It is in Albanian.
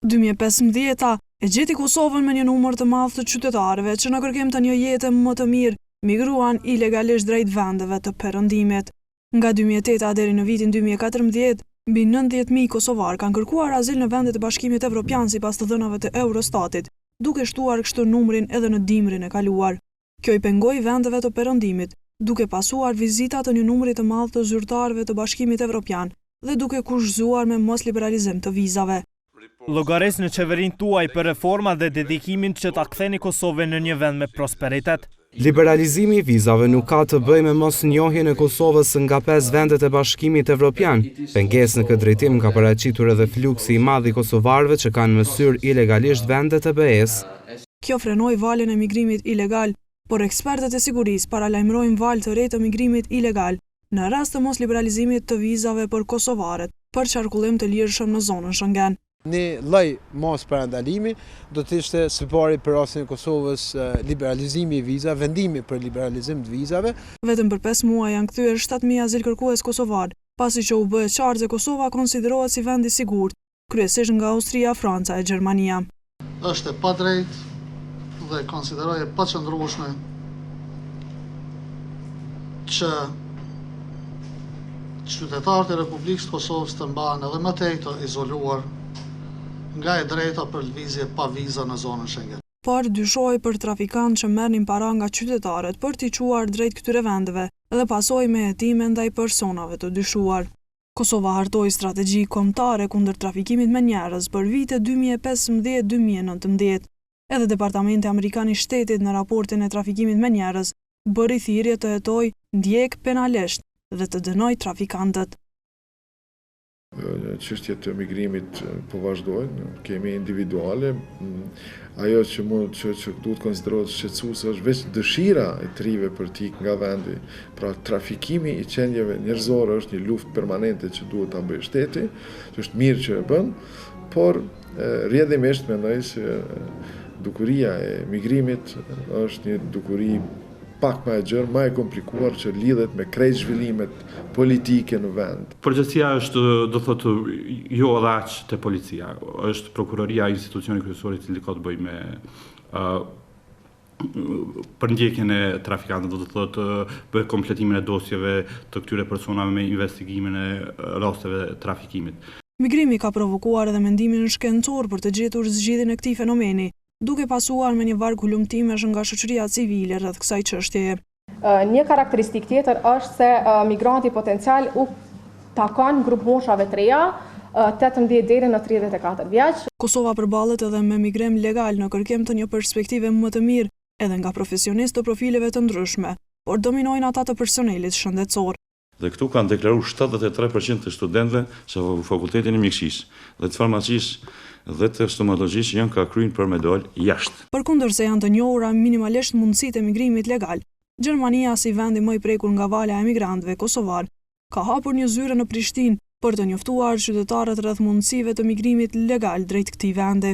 2015 e gjeti Kosovën me një numër të madh të qytetarëve që në kërkim të një jete më të mirë migruan ilegalisht drejt vendeve të perëndimit. Nga 2008 deri në vitin 2014, mbi 90.000 kosovar kanë kërkuar azil në vendet e Bashkimit Evropian sipas të dhënave të Eurostatit, duke shtuar kështu numrin edhe në dimrin e kaluar. Kjo i pengoi vendeve të perëndimit, duke pasuar vizita të një numri të madh të zyrtarëve të Bashkimit Evropian dhe duke kushzuar me mos liberalizim të vizave. Llogaris në qeverinë tuaj për reforma dhe dedikimin që ta ktheni Kosovën në një vend me prosperitet. Liberalizimi i vizave nuk ka të bëjë me mosnjohjen e Kosovës nga 5 vendet e Bashkimit Evropian. Pengesë në këtë drejtim ka paraqitur edhe fluksi i madh i kosovarëve që kanë mësyrë ilegalisht vendet e BE-s. Kjo frenoi valën e migrimit ilegal, por ekspertët e sigurisë paralajmërojnë valë të re të migrimit ilegal në rast të mos liberalizimit të vizave për kosovarët për qarkullim të lirshëm në zonën Schengen. Një lloj mos parandalimi do të ishte së pari për rastin e Kosovës liberalizimi i vizave, vendimi për liberalizim të vizave. Vetëm për 5 muaj janë kthyer 7.000 azilkërkues kosovar, pasi që u bë qartë se Kosova konsiderohet si vend i sigurt, kryesisht nga Austria, Franca e Gjermania. Është e padrejtë dhe konsiderohet e paqëndrueshme që qytetarët e Republikës së Kosovës të mbahen edhe më tej të izoluar nga e drejta për lëvizje pa viza në zonën Schengen. Por dyshoi për trafikantë që merrnin para nga qytetarët për t'i çuar drejt këtyre vendeve dhe pasoi me hetime ndaj personave të dyshuar. Kosova hartoi strategji kombëtare kundër trafikimit me njerëz për vite 2015-2019. Edhe Departamenti Amerikan i Shtetit në raportin e trafikimit me njerëz bëri thirrje të hetojë ndjek penalisht dhe të dënoj trafikantët. Çështjet e migrimit po vazhdojnë, kemi individuale. Ajo që duhet konsiderohet shqetësuese është veç dëshira e trive për të ikë nga vendi. Pra trafikimi i qenieve njerëzore është një luftë permanente që duhet ta bëjë shteti, që është mirë që e bën, por rrjedhimisht mendoj se dukuria e migrimit është një dukuri pak më e gjerë, më e komplikuar që lidhet me krejt zhvillimet politike në vend. Përgjithësia është, do thotë, jo edhe aq te policia, është prokuroria, institucioni kryesor i cili ka të bëjë me për ndjekjen e trafikantëve, do të thotë, për kompletimin e dosjeve të këtyre personave me investigimin e rasteve trafikimit. Migrimi ka provokuar edhe mendimin shkencor për të gjetur zgjidhjen e këtij fenomeni, duke pasuar me një varg hulumtimesh nga shoqëria civile rreth kësaj çështjeje. Një karakteristikë tjetër është se migranti potencial u takon grup moshave të reja, 18 deri në 34 vjeç. Kosova përballet edhe me migrim legal në kërkim të një perspektive më të mirë, edhe nga profesionistë të profileve të ndryshme, por dominojnë ata të personelit shëndetësor. Dhe këtu kanë deklaruar 73% të studentëve që fakultetin e mjekësisë dhe të farmacisë dhe të stomatologjisë janë ka kryen për me dalë jashtë. Përkundërse janë të njohura minimalisht mundësitë e migrimit legal, Gjermania, si vendi më i prekur nga vala e emigrantëve kosovar, ka hapur një zyre në Prishtinë për të njoftuar qytetarët rreth mundësive të migrimit legal drejt këtij vendi.